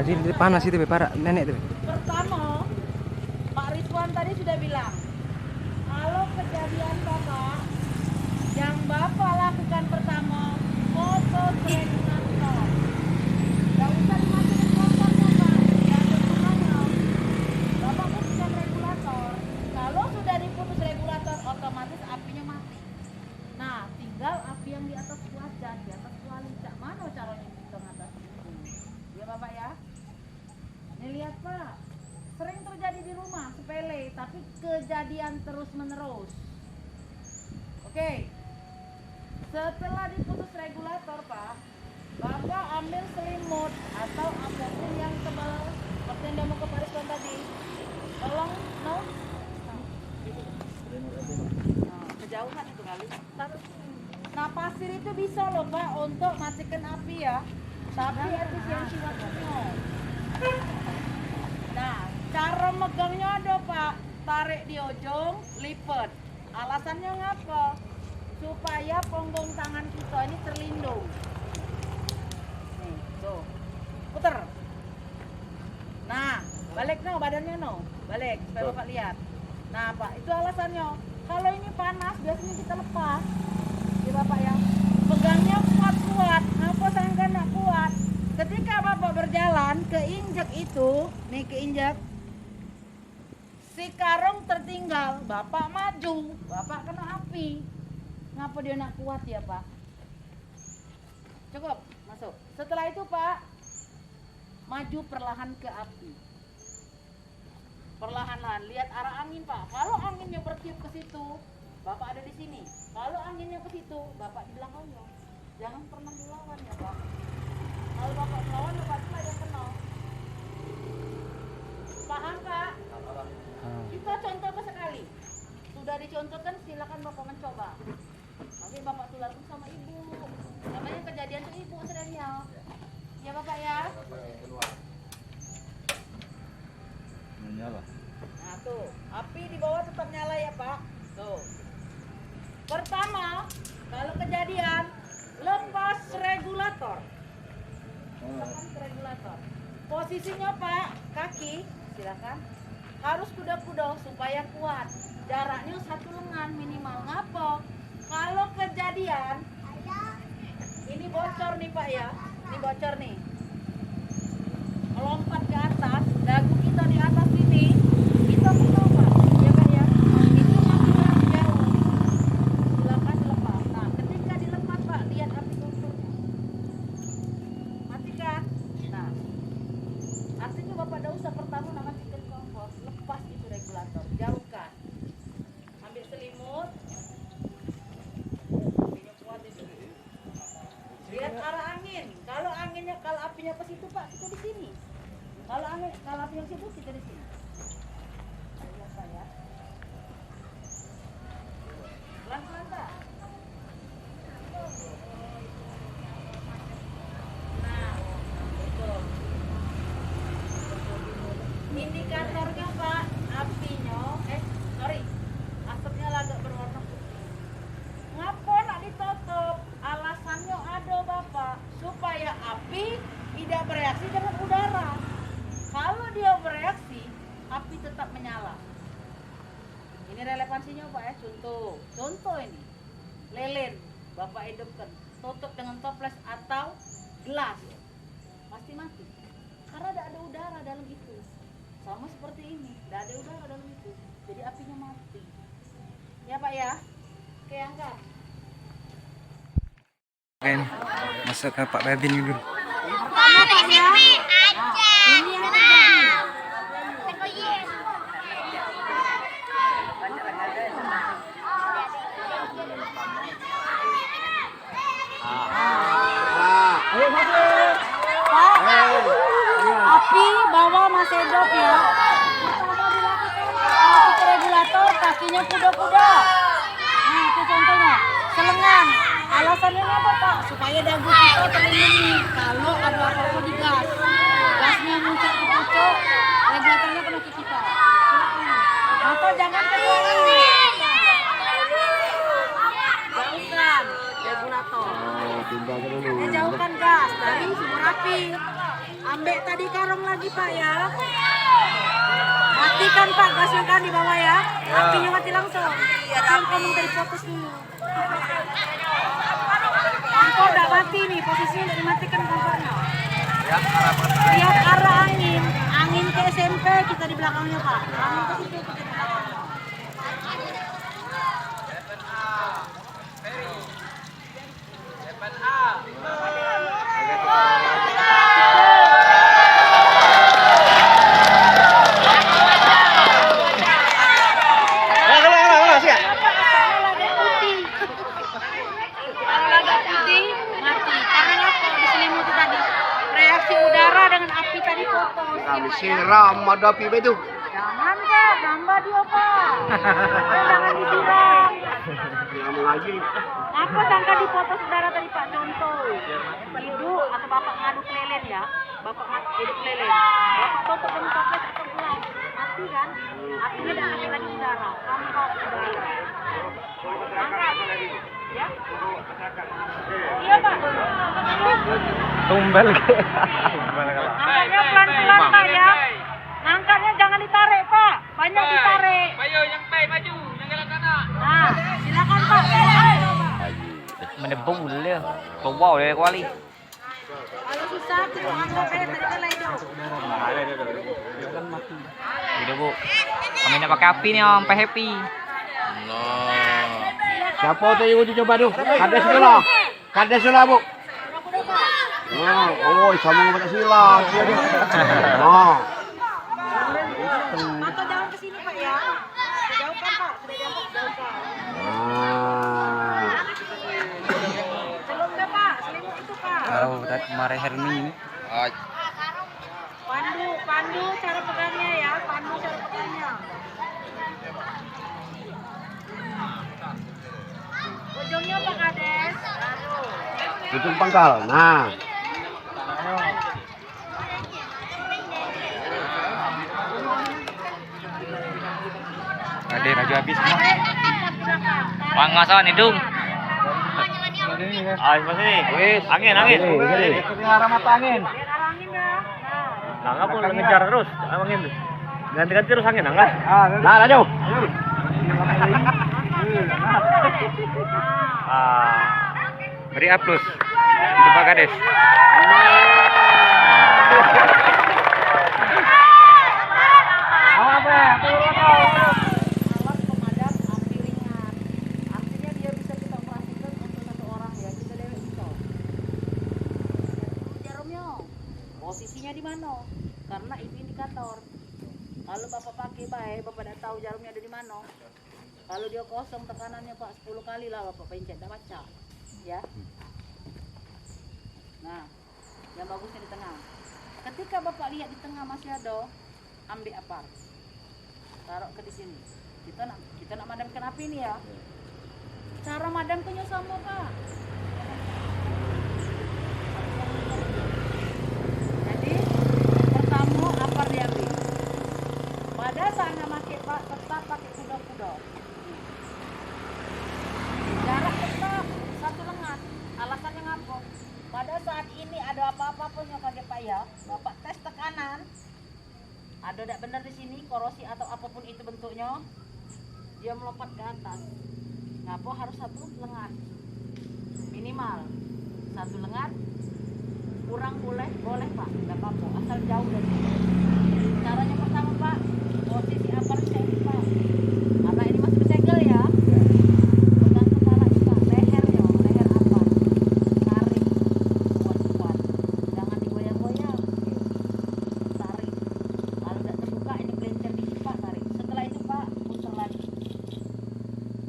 Jadi panas itu para nenek tuh. Pertama, Pak Rizwan tadi sudah bilang, kalau kejadian Bapak, yang Bapak lakukan pertama, foto regulator. Gak usah dimasukin kompornya Pak, gak ada gunanya. Bapak putuskan regulator, kalau sudah diputus regulator, otomatis apinya mati. Nah, tinggal api yang di atas wajan, di atas kuali, mana caranya kita ngatasi itu? Ya Bapak ya. Nih lihat Pak, sering terjadi di rumah, sepele, tapi kejadian terus menerus. Oke, setelah diputus regulator Pak, Bapak ambil selimut atau apapun yang tebal, seperti yang dia mau ke Pariswan tadi. Tolong, no? Nah, kejauhan itu kali. Nah pasir itu bisa loh Pak untuk matikan api ya, tapi efisiensi waktunya. Nah, cara megangnya ada Pak, tarik di ujung, lipat. Alasannya ngapa? Supaya punggung tangan kita ini terlindung. Nih, tuh, puter. Nah, balik no badannya no, balik supaya Bapak lihat. Nah Pak, itu alasannya. Kalau ini panas, biasanya kita lepas. Ya Bapak ya, pegangnya kuat-kuat. Ngapa sangka nggak kuat? Ketika Bapak berjalan, keinjak itu, nih keinjak, si karung tertinggal, Bapak maju, Bapak kena api. Ngapa dia nak kuat ya Pak? Cukup, masuk. Setelah itu Pak, maju perlahan ke api. Perlahan-lahan, lihat arah angin Pak. Kalau anginnya bertiup ke situ, Bapak ada di sini. Kalau anginnya ke situ, Bapak di belakangnya. Jangan pernah dilawan ya Pak. Kalau Bapak melawan, Bapak itu yang kena. Paham Pak? Kita contoh sekali. Sudah dicontohkan, silakan Bapak mencoba. Nanti Bapak tularkan sama Ibu. Namanya kejadian itu Ibu seringnya. Ya Bapak ya. Menyala. Nah tuh, api di bawah tetap nyala ya Pak. Tuh. Pertama, kalau kejadian, lepas regulator. Lepas regulator. Posisinya Pak, kaki, silakan. Harus kuda-kuda supaya kuat. Jaraknya 1 lengan minimal. Ngapa? Kalau kejadian, ini bocor nih Pak ya. Ini bocor nih. Melompat ke atas, dagu kita di atas ini, kita penuh Pak. Ya Pak ya. Itu makin jauh. Silakan dilepas. Nah, ketika dilepas Pak, lihat api kompornya. Matikan. Nah, artinya Bapak tidak usah pertama matikan kompor. Lepas itu regulator, jauhkan. Ambil selimut. Apinya kuat itu. Lihat arah angin. Kalau apinya ke situ Pak, kita di sini. Kalau apinya ke situ, kita di sini. Lihat Pak ya. Pelan-pelan Pak. Nah, betul. Indikatornya Pak, apinya, asapnya agak berwarna putih. Ngapa nak ditutup? Alasannya ada Bapak, supaya api tidak bereaksi dengan udara. Kalau dia bereaksi, api tetap menyala. Ini relevansinya Pak ya, contoh ini. Lilin, Bapak hidupkan, tutup dengan toples atau gelas, pasti mati. Karena tidak ada udara dalam itu. Sama seperti ini, tidak ada udara dalam itu, jadi apinya mati. Ya Pak ya, oke angkat. Oke, masuk ke Pak Babin dulu. Pertama Pak ya, ini yang terjadi. Pak, api bawah masih hidup ya. Pertama dilakukan api ke regulator, kakinya kuda-kuda. Nah itu contohnya, selengan. Alasannya apa Pak? Supaya dagu kita terlindungi kalau ada apa-apa di gas. Gasnya muncul ke pucuk, regulatornya kena ke kita. Atau jangan keluar. Jauhkan regulator. Tinggalkan dulu. Jauhkan gas dari sumber api. Ambek tadi karung lagi Pak ya. Matikan Pak gasnya kan di bawah ya. Apinya mati langsung. Jangan kamu dari fokus dulu. Kompor udah mati nih, posisinya udah dimatikan kompornya. Lihat arah angin. Angin ke SMP kita di belakangnya Pak. Angin ke situ kita di belakangnya. Kami siram ada api itu. Jangan Kak, nambah dia Pak. Jangan disiram. Siram lagi. Apa sangka dipoto saudara tadi Pak contoh. Ibu atau bapak ngaduk lelen ya. Bapak ngaduk lelen. Bapak toto dan coklat atau pulang. Mati kan? Apinya udah ambil lagi saudara. Kamu bawa saudara. Angkat. Ya? Iya Pak. Tumbal. Angkatnya pelan-pelan Pak ya. Angkatnya jangan ditarik Pak. Banyak ditarik. Ayo yang baik maju, yang jalan sana. Nah, silakan Pak. Menebung dulu ya. Wow dari kuali. Kalau susah kita angkat kayak tadi kan itu. Udah Bu. Kami nak pakai api nih Om, sampai happy. Siapa tuh yang uji coba tuh? Kades dulu. Kades dulu Bu. Oh, sama ngomong silat. Oh. Atau jangan ke sini Pak ya. Jauhkan Pak, sudah jauhkan. Celupnya Pak, selimut itu Pak. Kalau tadi kemarin Hermi ini. Pandu cara pegangnya ya, pandu cara pegangnya. Ujungnya Pak Kades. Ujung pangkal. Nah. Ada raju habis semua. Pangasan hidung. Ah, mas ini. Angin. Ikutin arah mata angin. Lihat arah angin ya. Nah, ngapa ngejar terus angin? Ganti-ganti terus angin, enggak? Nah, lanjut. Beri A+. Coba Kades. Alat pemadam api ringan. Artinya dia bisa kita operasikan untuk satu orang ya. Kita dewek bisa. Jarumnya. Posisinya di mana? Karena itu indikator. Kalau Bapak pakai baik, Bapak tidak tahu jarumnya ada di mana. Kalau dia kosong tekanannya Pak 10 kali lah Bapak pencet, tidak baca. Ya. Nah, yang bagusnya di tengah. Ketika Bapak lihat di tengah masih ada, ambil apar. Taruh ke di sini. Kita nak madamkan api ini ya. Cara madamkannya sama Pak. Jadi pertama apar diambil. Pada saat nak pakai Pak tetap pakai kuda-kuda. Jarak tetap satu lengan. Alasannya ngapa? Pada saat ini ada apa-apa pun yang pakai Pak ya. Bapak tes tekanan. Ada tidak benar di sini korosi atau apapun itu bentuknya, dia melompat ke atas. Ngapa harus satu lengan minimal satu lengan, kurang boleh Pak, nggak apa-apa asal jauh dari sini. Caranya pertama Pak, posisi apar ini Pak, karena ini masih bersegel ya, pegang kepala ini Pak, lehernya, leher apar, tarik kuat-kuat, jangan digoyang-goyang, tarik. Kalau tidak terbuka ini belencer dikit Pak, tarik. Setelah itu Pak, putar lagi.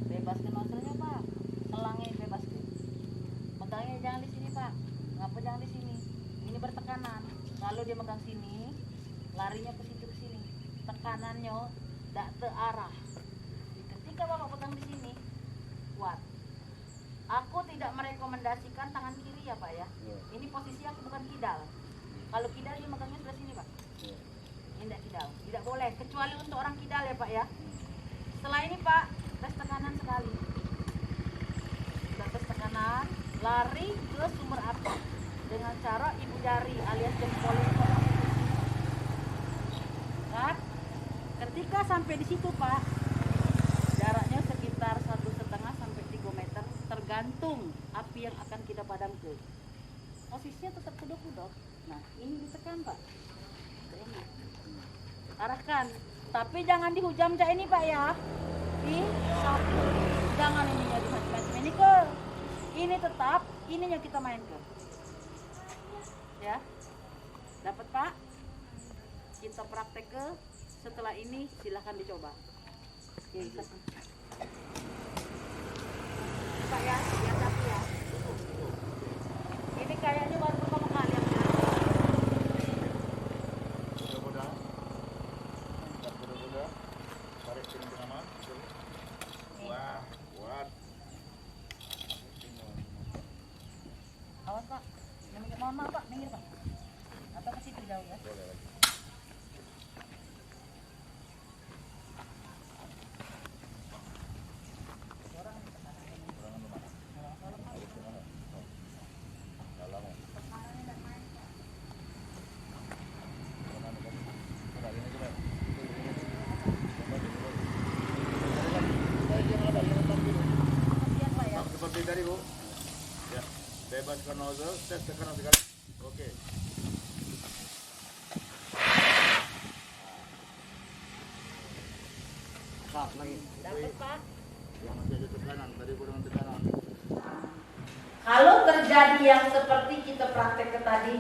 Bebaskan nozzle-nya Pak. Selangnya bebaskan. Pegangnya jangan di sini Pak. Ngapa jangan di sini? Ini bertekanan. Kalau dia megang sini, larinya ke situ ke sini. Tekanannya tidak terarah. Ketika Bapak pegang di sini, kuat. Aku tidak merekomendasikan tangan kiri ya Pak ya. Ini posisi aku bukan kidal. Kalau kidal dia megangnya sebelah sini Pak. Tidak kidal, tidak boleh kecuali untuk orang kidal ya Pak ya. Setelah ini Pak, tes tekanan sekali. Sudah tes tekanan, lari ke sumber api dengan cara ibu jari alias jempol Ketika sampai di situ Pak, jaraknya sekitar 1,5 sampai 3 meter, tergantung api yang akan kita padamkan. Posisinya tetap kudok-kudok. Nah, ini ditekan Pak. Ini. Arahkan, tapi jangan dihujam cak ini Pak ya. Di satu, jangan ini jadi macam-macam ini ke. Ini tetap, ininya kita mainkan. Ya, dapat Pak? Kita praktek ke. Setelah ini silahkan dicoba. Oke, Pak ya, lihat tapi ya. Ini kayaknya baru pertama kali yang Mudah-mudahan. Mudah-mudahan. Tarik sini ke nama. Wah, kuat. awas Pak. Mohon maaf Pak, minggir Pak. Atau ke situ jauh ya. Boleh lagi. Seperti tadi Bu. Ya, bebaskan nozzle, tes tekan sekali. Oke. Dapat Pak. Yang masih ada tekanan, tadi kurang tekanan. Kalau terjadi yang seperti kita praktek ke tadi,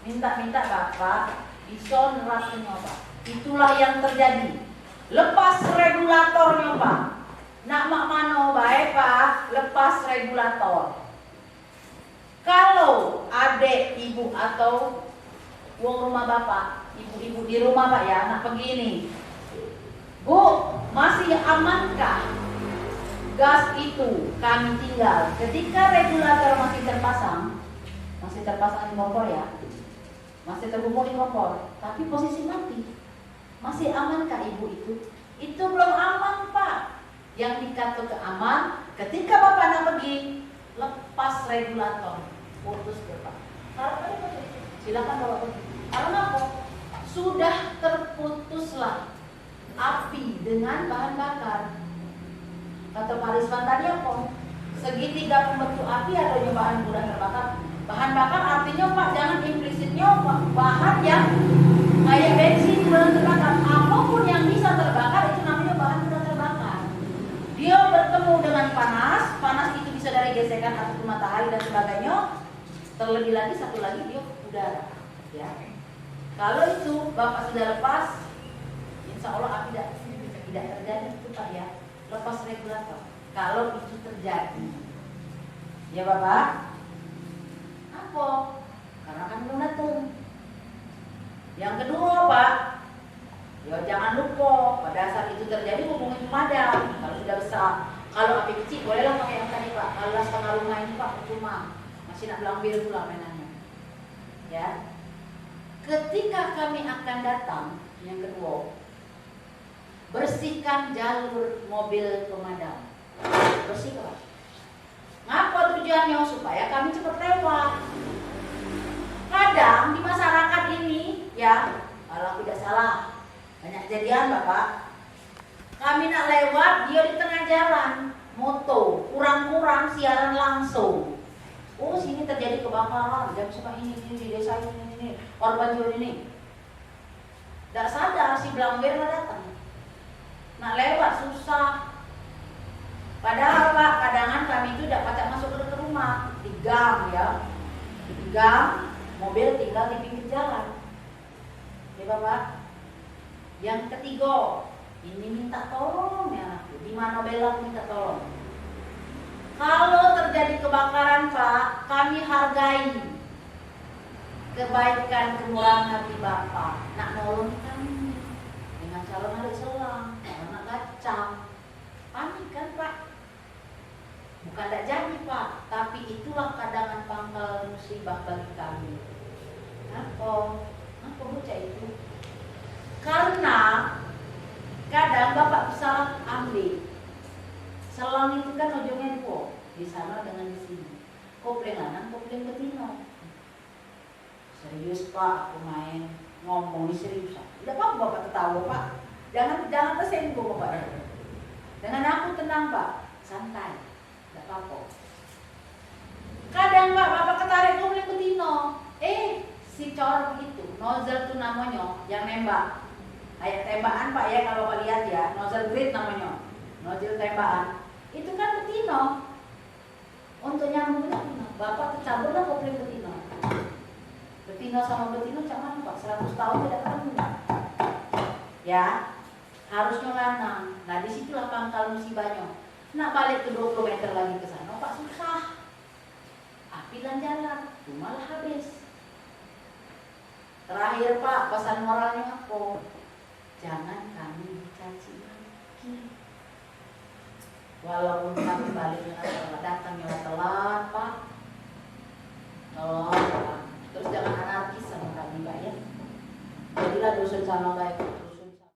minta Bapak disonerasinya Pak. Itulah yang terjadi. Lepas regulatornya Pak. Nak mak mano baik Pak, lepas regulator. Kalau adik, ibu atau wong rumah Bapak, ibu-ibu di rumah Pak ya, nak begini. Bu, masih amankah gas itu kami tinggal? Ketika regulator masih terpasang di kompor ya, masih terhubung di kompor, tapi posisi mati, masih amankah ibu itu? Itu belum aman Pak. Yang dikatakan aman, ketika Bapak nak pergi, lepas regulator, putus ke Pak. Silakan bawa pergi. Karena apa? Sudah terputuslah api dengan bahan bakar. Kata Pak Rizwan tadi apa? Segitiga pembentuk api atau bahan mudah terbakar. Bahan bakar artinya Pak, jangan implisitnya bahan yang kayak bensin mudah terbakar. Apapun yang bisa terbakar itu namanya bahan mudah terbakar. Dia bertemu dengan panas itu bisa dari gesekan ataupun matahari dan sebagainya. Terlebih lagi satu lagi dia udara. Ya. Kalau itu Bapak sudah lepas, insya Allah api tidak terjadi itu Pak ya. Lepas regulator. Kalau itu terjadi, ya Bapak, apa? Karena kan belum datang. Yang kedua Pak, ya jangan lupa pada saat itu terjadi hubungi pemadam. Kalau sudah besar, kalau api kecil bolehlah pakai yang tadi Pak. Kalau setengah rumah ini Pak cuma masih nak belang bir pula mainannya. Ya. Ketika kami akan datang, yang kedua, bersihkan jalur mobil pemadam. Bersihkan. Ngapa tujuannya? Supaya kami cepat lewat. Kadang di masyarakat ini, ya, kalau tidak salah, banyak kejadian Bapak. Kami nak lewat, dia di tengah jalan, moto, kurang-kurang siaran langsung. Oh, sini terjadi kebakaran, jam sepak ini di desa ini, korban jiwa ini. Tidak sadar si Blangwer datang. Nak lewat susah. Padahal Pak, kadangan kami itu tidak pacak masuk ke rumah, di gang ya, di gang, mobil tinggal di pinggir jalan. Ya Bapak. Yang ketiga, ini minta tolong ya, di mana bela minta tolong. Kalau terjadi kebakaran Pak, kami hargai kebaikan kemurahan hati Bapak. Nak nolong kami dengan calon adik selang, anak gacang. Panik kan Pak? Bukan tidak jadi Pak, tapi itulah kadangan pangkal musibah bagi kami. Apa bocah itu? Karena kadang Bapak bisa ambil selang itu kan ujungnya di sana dengan di sini. Kopling lanang, kopling betina. Serius Pak, aku main ngomong serius. Tidak apa Bapak ketawa Pak. Jangan tersinggung Pak. Dengan aku tenang Pak, santai, tidak apa-apa. Kadang Pak, Bapak ketarik ngomongin betino. Si corong itu, nozzle tuh namanya, yang nembak. Kayak tembakan Pak ya, kalau Bapak lihat ya, nozzle grid namanya. Nozzle tembakan. Itu kan betino. Untuk nyambung betino, Bapak tercampurlah kopling betino. Betino sama betino jangan Pak, 100 tahun tidak ketemu. Ya, harusnya lanang. Nah disitulah pangkal musibahnya. Nak balik ke 20 meter lagi ke sana, Pak susah. Api dan jalan, malah habis. Terakhir Pak, pesan moralnya apa? Jangan kami dicaci maki. Walaupun kami balik dengan datangnya telat Pak. Telat. Terus jangan anarkis sama kami Pak ya. Jadilah dusun sama baik.